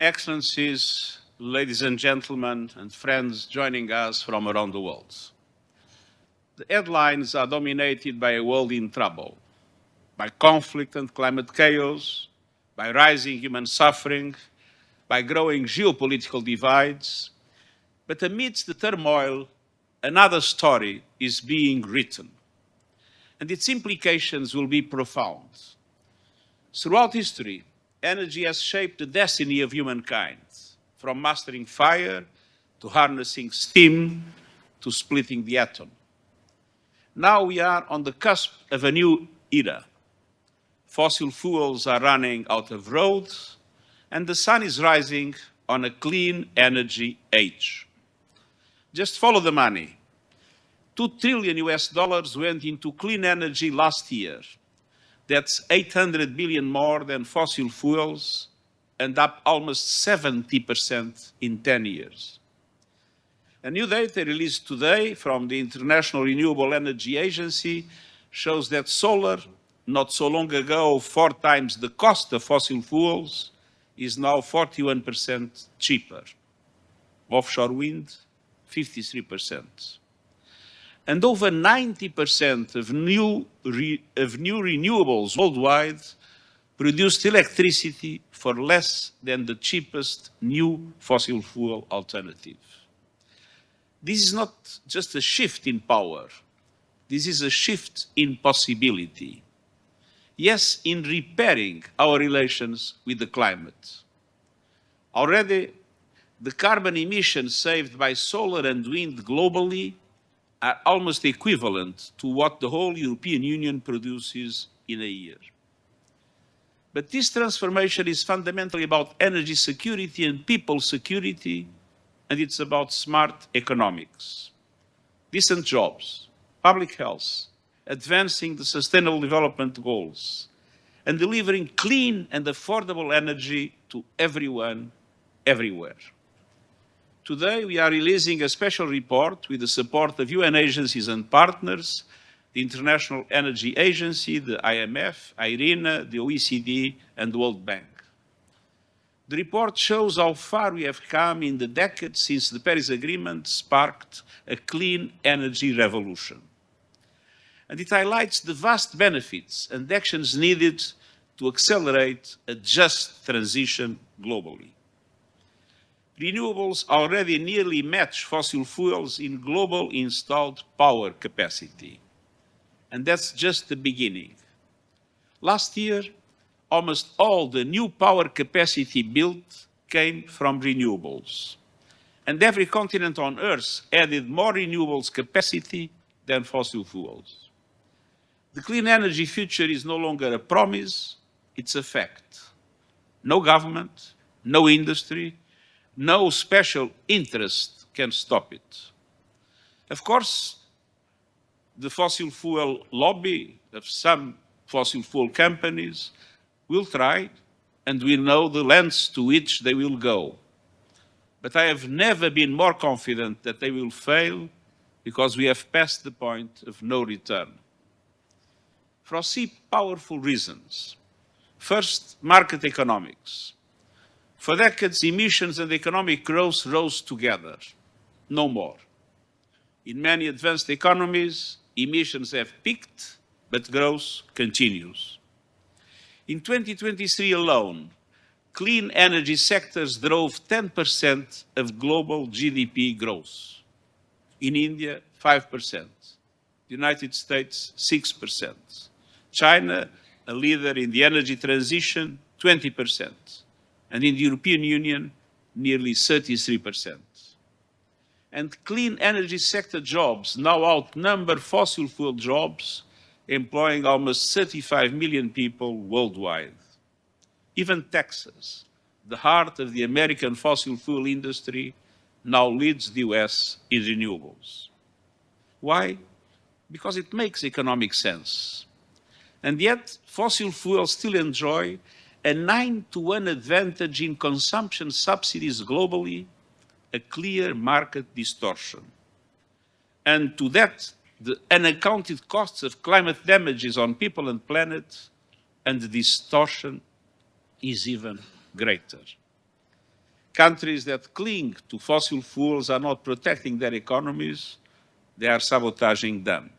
Excellencies, ladies and gentlemen, and friends joining us from around the world. The headlines are dominated by a world in trouble, by conflict and climate chaos, by rising human suffering, by growing geopolitical divides. But amidst the turmoil, another story is being written, and its implications will be profound. Throughout history, energy has shaped the destiny of humankind, from mastering fire to harnessing steam to splitting the atom. Now we are on the cusp of a new era. Fossil fuels are running out of road, and the sun is rising on a clean energy age. Just follow the money. $2 trillion went into clean energy last year. That's 800 billion more than fossil fuels and up almost 70% in 10 years. A new data released today from the International Renewable Energy Agency shows that solar, not so long ago 4 times the cost of fossil fuels, is now 41% cheaper. Offshore wind, 53%. And over 90% of new renewables worldwide produced electricity for less than the cheapest new fossil fuel alternative. This is not just a shift in power. This is a shift in possibility. Yes, in repairing our relations with the climate. Already, the carbon emissions saved by solar and wind globally are almost equivalent to what the whole European Union produces in a year. But this transformation is fundamentally about energy security and people security, and it's about smart economics, decent jobs, public health, advancing the Sustainable Development Goals, and delivering clean and affordable energy to everyone, everywhere. Today, we are releasing a special report with the support of UN agencies and partners, the International Energy Agency, the IMF, IRENA, the OECD, and the World Bank. The report shows how far we have come in the decade since the Paris Agreement sparked a clean energy revolution. And it highlights the vast benefits and actions needed to accelerate a just transition globally. Renewables already nearly match fossil fuels in global installed power capacity. And that's just the beginning. Last year, almost all the new power capacity built came from renewables. And every continent on Earth added more renewables capacity than fossil fuels. The clean energy future is no longer a promise, it's a fact. No government, no industry, no special interest can stop it. Of course, the fossil fuel lobby of some fossil fuel companies will try, and we know the lengths to which they will go. But I have never been more confident that they will fail because we have passed the point of no return. For 3 powerful reasons. First, market economics. For decades, emissions and economic growth rose together, no more. In many advanced economies, emissions have peaked, but growth continues. In 2023 alone, clean energy sectors drove 10% of global GDP growth. In India, 5%. The United States, 6%. China, a leader in the energy transition, 20%. And in the European Union, nearly 33%. And clean energy sector jobs now outnumber fossil fuel jobs, employing almost 35 million people worldwide. Even Texas, the heart of the American fossil fuel industry, now leads the US in renewables. Why? Because it makes economic sense. And yet, fossil fuels still enjoy a 9-to-1 advantage in consumption subsidies globally, a clear market distortion. And to that, the unaccounted costs of climate damages on people and planet, and the distortion is even greater. Countries that cling to fossil fuels are not protecting their economies, they are sabotaging them,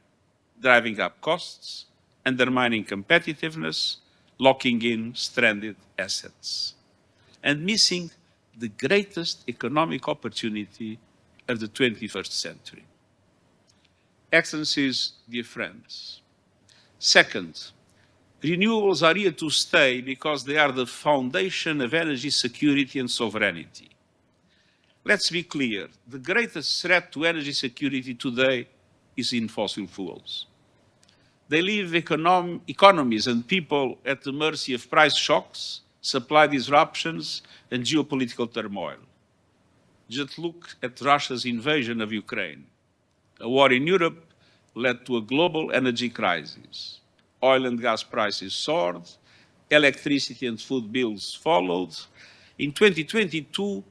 driving up costs, undermining competitiveness, locking in stranded assets, and missing the greatest economic opportunity of the 21st century. Excellencies, dear friends. Second, renewables are here to stay because they are the foundation of energy security and sovereignty. Let's be clear, the greatest threat to energy security today is in fossil fuels. They leave economies and people at the mercy of price shocks, supply disruptions, and geopolitical turmoil. Just look at Russia's invasion of Ukraine. A war in Europe led to a global energy crisis. Oil and gas prices soared, electricity and food bills followed. In 2022,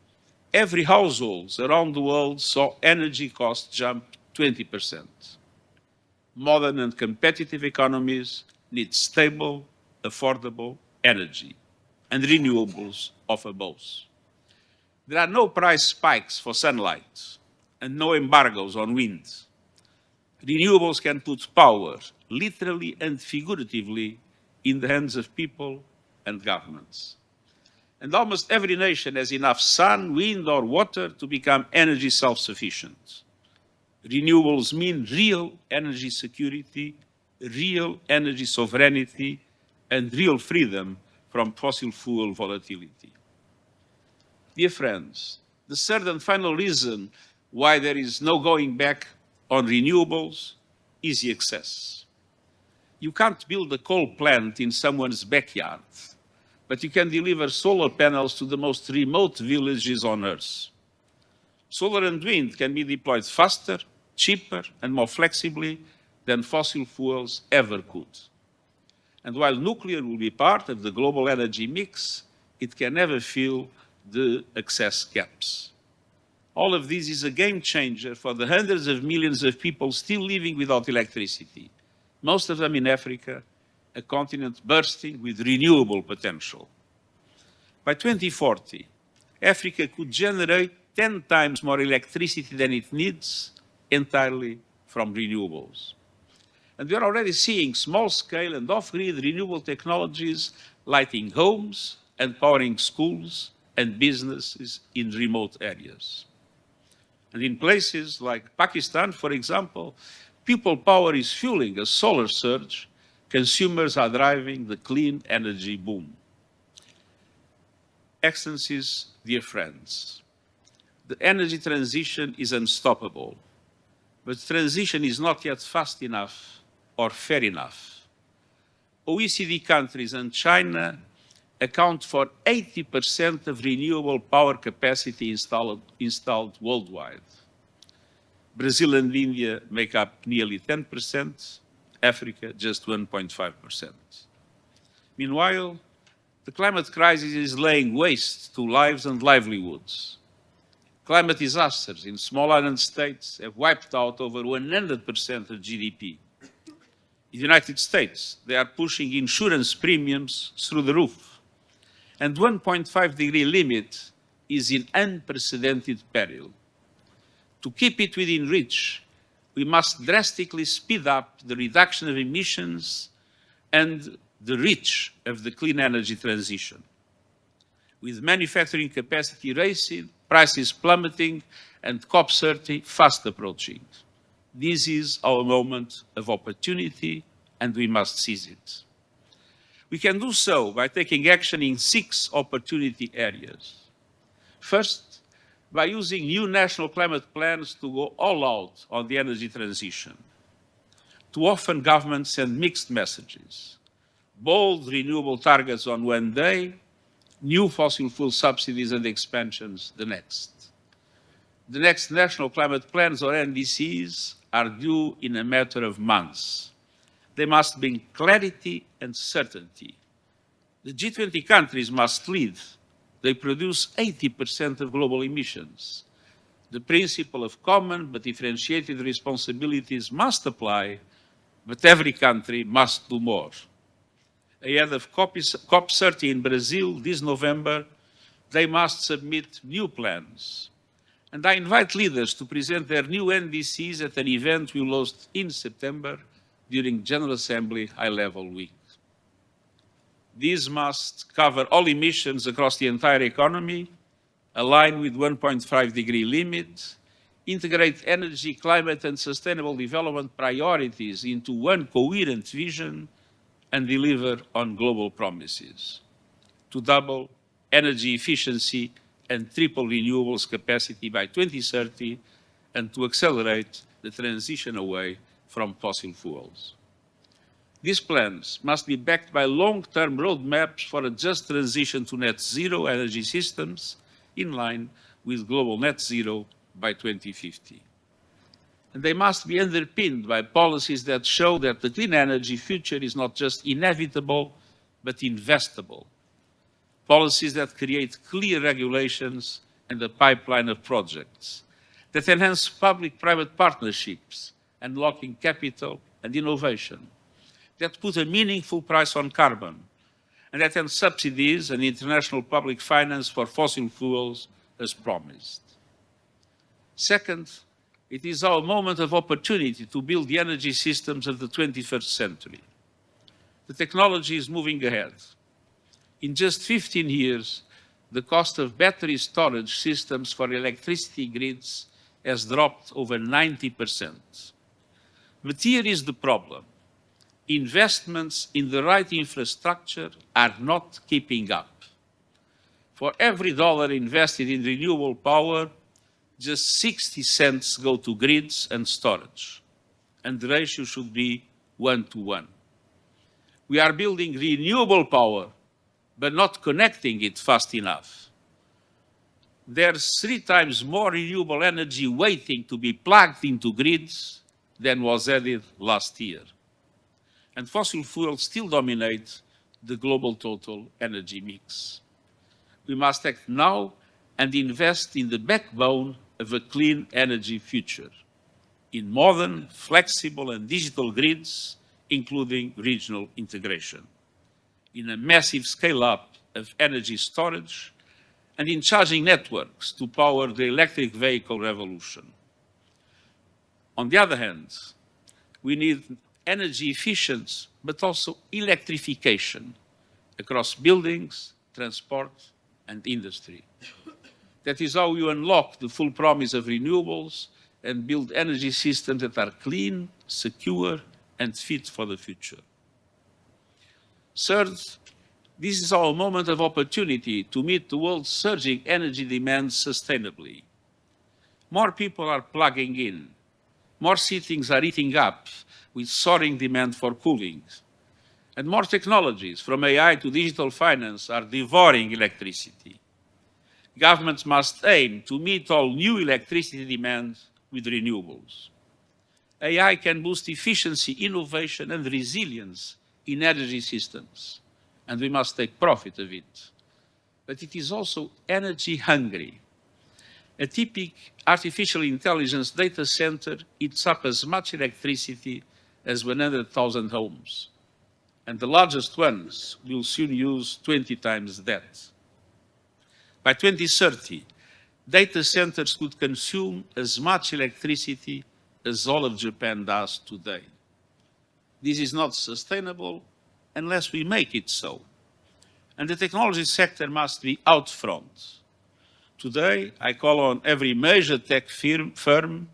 every household around the world saw energy costs jump 20%. Modern and competitive economies need stable, affordable energy, and renewables offer both. There are no price spikes for sunlight and no embargoes on wind. Renewables can put power, literally and figuratively, in the hands of people and governments. And almost every nation has enough sun, wind, or water to become energy self-sufficient. Renewables mean real energy security, real energy sovereignty, and real freedom from fossil fuel volatility. Dear friends, the third and final reason why there is no going back on renewables is the access. You can't build a coal plant in someone's backyard, but you can deliver solar panels to the most remote villages on Earth. Solar and wind can be deployed faster, cheaper, and more flexibly than fossil fuels ever could. And while nuclear will be part of the global energy mix, it can never fill the access gaps. All of this is a game changer for the hundreds of millions of people still living without electricity, most of them in Africa, a continent bursting with renewable potential. By 2040, Africa could generate 10 times more electricity than it needs entirely from renewables. And we are already seeing small-scale and off-grid renewable technologies lighting homes and powering schools and businesses in remote areas. And in places like Pakistan, for example, people power is fueling a solar surge. Consumers are driving the clean energy boom. Excellencies, dear friends, the energy transition is unstoppable, but transition is not yet fast enough or fair enough. OECD countries and China account for 80% of renewable power capacity installed worldwide. Brazil and India make up nearly 10%, Africa just 1.5%. Meanwhile, the climate crisis is laying waste to lives and livelihoods. Climate disasters in small island states have wiped out over 100% of GDP. In the United States, they are pushing insurance premiums through the roof. And 1.5-degree limit is in unprecedented peril. To keep it within reach, we must drastically speed up the reduction of emissions and the reach of the clean energy transition. With manufacturing capacity racing, prices plummeting, and COP30 fast approaching. This is our moment of opportunity, and we must seize it. We can do so by taking action in 6 opportunity areas. First, by using new national climate plans to go all out on the energy transition. Too often, governments send mixed messages. Bold renewable targets on one day, new fossil fuel subsidies and expansions the next. The next national climate plans, or NDCs, are due in a matter of months. They must bring clarity and certainty. The G20 countries must lead. They produce 80% of global emissions. The principle of common but differentiated responsibilities must apply, but every country must do more. Ahead of COP30 in Brazil this November, they must submit new plans. And I invite leaders to present their new NDCs at an event we will host in September during General Assembly High-Level Week. These must cover all emissions across the entire economy, align with 1.5-degree limit, integrate energy, climate, and sustainable development priorities into one coherent vision, and deliver on global promises to double energy efficiency and triple renewables capacity by 2030, and to accelerate the transition away from fossil fuels. These plans must be backed by long-term roadmaps for a just transition to net zero energy systems in line with global net zero by 2050. And they must be underpinned by policies that show that the clean energy future is not just inevitable, but investable. Policies that create clear regulations and a pipeline of projects, that enhance public-private partnerships, unlocking capital and innovation, that put a meaningful price on carbon, and that end subsidies and international public finance for fossil fuels as promised. Second, it is our moment of opportunity to build the energy systems of the 21st century. The technology is moving ahead. In just 15 years, the cost of battery storage systems for electricity grids has dropped over 90%. But here is the problem. Investments in the right infrastructure are not keeping up. For every dollar invested in renewable power, just 60 cents go to grids and storage, and the ratio should be 1-to-1. We are building renewable power, but not connecting it fast enough. There's 3 times more renewable energy waiting to be plugged into grids than was added last year. And fossil fuels still dominate the global total energy mix. We must act now and invest in the backbone of a clean energy future, in modern, flexible, and digital grids, including regional integration, in a massive scale-up of energy storage, and in charging networks to power the electric vehicle revolution. On the other hand, we need energy efficient, but also electrification across buildings, transport, and industry. That is how you unlock the full promise of renewables and build energy systems that are clean, secure, and fit for the future. Third, this is our moment of opportunity to meet the world's surging energy demand sustainably. More people are plugging in. More cities are eating up with soaring demand for cooling. And more technologies, from AI to digital finance, are devouring electricity. Governments must aim to meet all new electricity demand with renewables. AI can boost efficiency, innovation, and resilience in energy systems, and we must take profit of it. But it is also energy hungry. A typical artificial intelligence data center eats up as much electricity as 100,000 homes, and the largest ones will soon use 20 times that. By 2030, data centers could consume as much electricity as all of Japan does today. This is not sustainable unless we make it so. And the technology sector must be out front. Today, I call on every major tech firm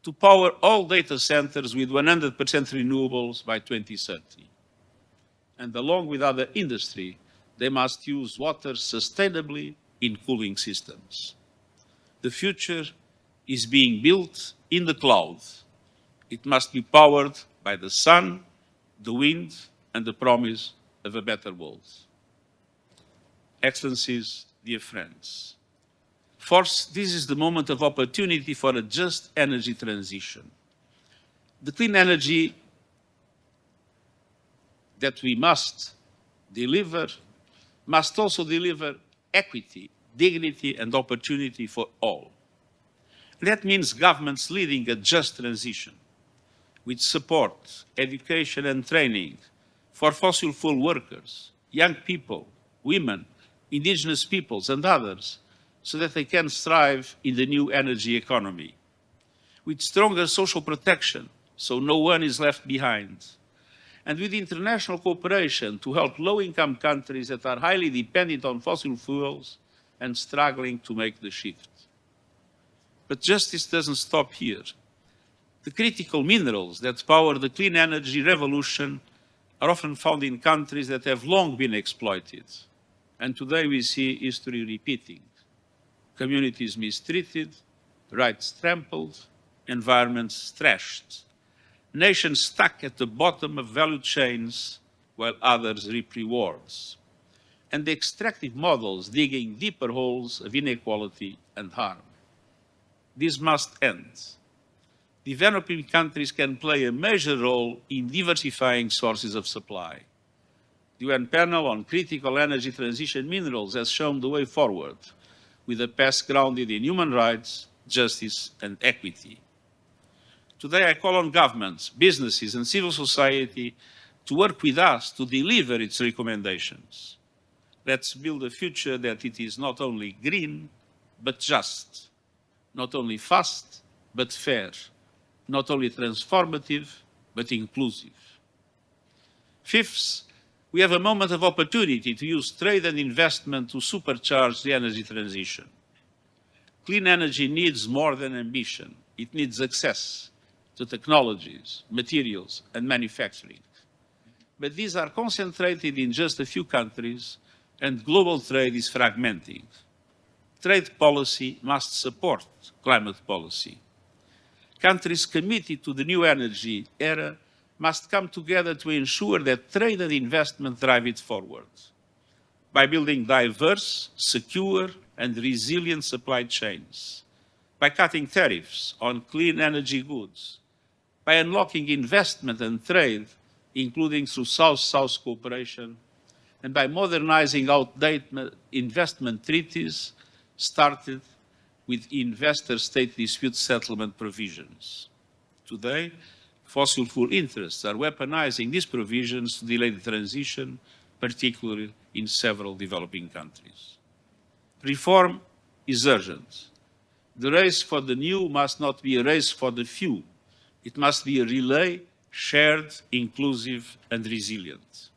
to power all data centers with 100% renewables by 2030. And along with other industry, they must use water sustainably in cooling systems. The future is being built in the cloud. It must be powered by the sun, the wind, and the promise of a better world. Excellencies, dear friends, fourth, this is the moment of opportunity for a just energy transition. The clean energy that we must deliver must also deliver equity, dignity, and opportunity for all. That means governments leading a just transition with support, education, and training for fossil fuel workers, young people, women, indigenous peoples, and others, so that they can thrive in the new energy economy. With stronger social protection, so no one is left behind, and with international cooperation to help low-income countries that are highly dependent on fossil fuels and struggling to make the shift. But justice doesn't stop here. The critical minerals that power the clean energy revolution are often found in countries that have long been exploited. And today we see history repeating. Communities mistreated, rights trampled, environments trashed. Nations stuck at the bottom of value chains while others reap rewards. And the extractive models digging deeper holes of inequality and harm. This must end. Developing countries can play a major role in diversifying sources of supply. The UN panel on critical energy transition minerals has shown the way forward, with a past grounded in human rights, justice, and equity. Today I call on governments, businesses, and civil society to work with us to deliver its recommendations. Let's build a future that it is not only green, but just, not only fast, but fair, not only transformative, but inclusive. Fifth, we have a moment of opportunity to use trade and investment to supercharge the energy transition. Clean energy needs more than ambition. It needs access to technologies, materials, and manufacturing. But these are concentrated in just a few countries, and global trade is fragmenting. Trade policy must support climate policy. Countries committed to the new energy era must come together to ensure that trade and investment drive it forward. By building diverse, secure, and resilient supply chains, by cutting tariffs on clean energy goods, by unlocking investment and trade, including through South-South cooperation, and by modernizing outdated investment treaties started with investor-state dispute settlement provisions. Today, fossil fuel interests are weaponizing these provisions to delay the transition, particularly in several developing countries. Reform is urgent. The race for the new must not be a race for the few. It must be a relay, shared, inclusive, and resilient.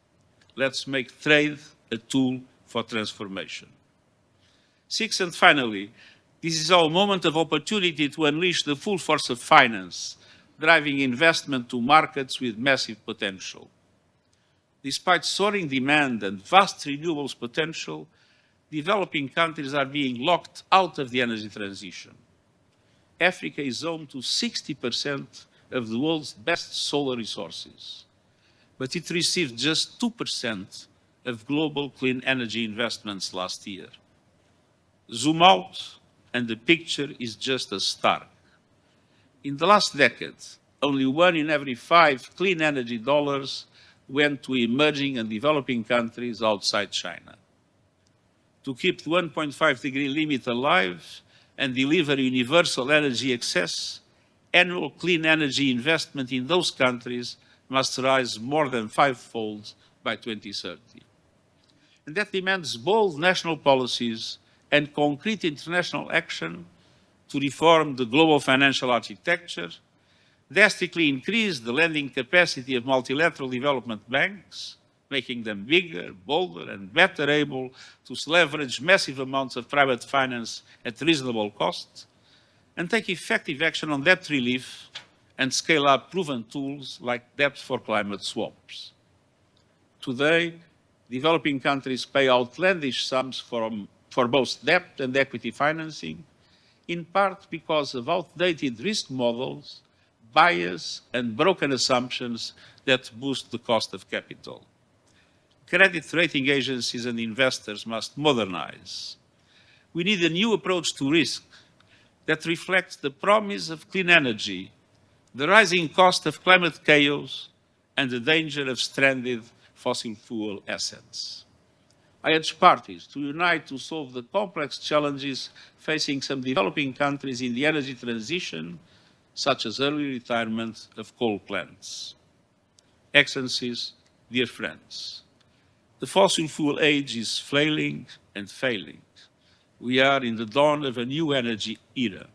Let's make trade a tool for transformation. Sixth and finally, this is our moment of opportunity to unleash the full force of finance, driving investment to markets with massive potential. Despite soaring demand and vast renewables potential, developing countries are being locked out of the energy transition. Africa is home to 60% of the world's best solar resources, but it received just 2% of global clean energy investments last year. Zoom out, and the picture is just as stark. In the last decade, only 1 in every 5 clean energy dollars went to emerging and developing countries outside China. To keep the 1.5-degree limit alive and deliver universal energy access, annual clean energy investment in those countries must rise more than 5-fold by 2030. And that demands bold national policies and concrete international action to reform the global financial architecture, drastically increase the lending capacity of multilateral development banks, making them bigger, bolder, and better able to leverage massive amounts of private finance at reasonable cost, and take effective action on debt relief and scale up proven tools like debt for climate swaps. Today, developing countries pay outlandish sums for both debt and equity financing, in part because of outdated risk models, bias, and broken assumptions that boost the cost of capital. Credit rating agencies and investors must modernize. We need a new approach to risk that reflects the promise of clean energy, the rising cost of climate chaos, and the danger of stranded fossil fuel assets. I urge parties to unite to solve the complex challenges facing some developing countries in the energy transition, such as early retirement of coal plants. Excellencies, dear friends, the fossil fuel age is flailing, and failing. We are in the dawn of a new energy era,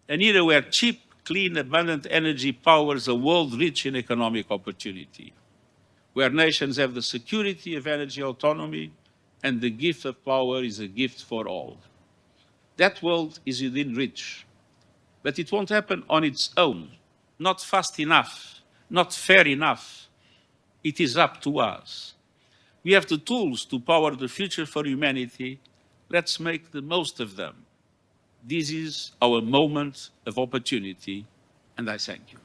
an era where cheap, clean, abundant energy powers a world rich in economic opportunity, where nations have the security of energy autonomy and the gift of power is a gift for all. That world is within reach, but it won't happen on its own, not fast enough, not fair enough. It is up to us. We have the tools to power the future for humanity. Let's make the most of them. This is our moment of opportunity, and I thank you.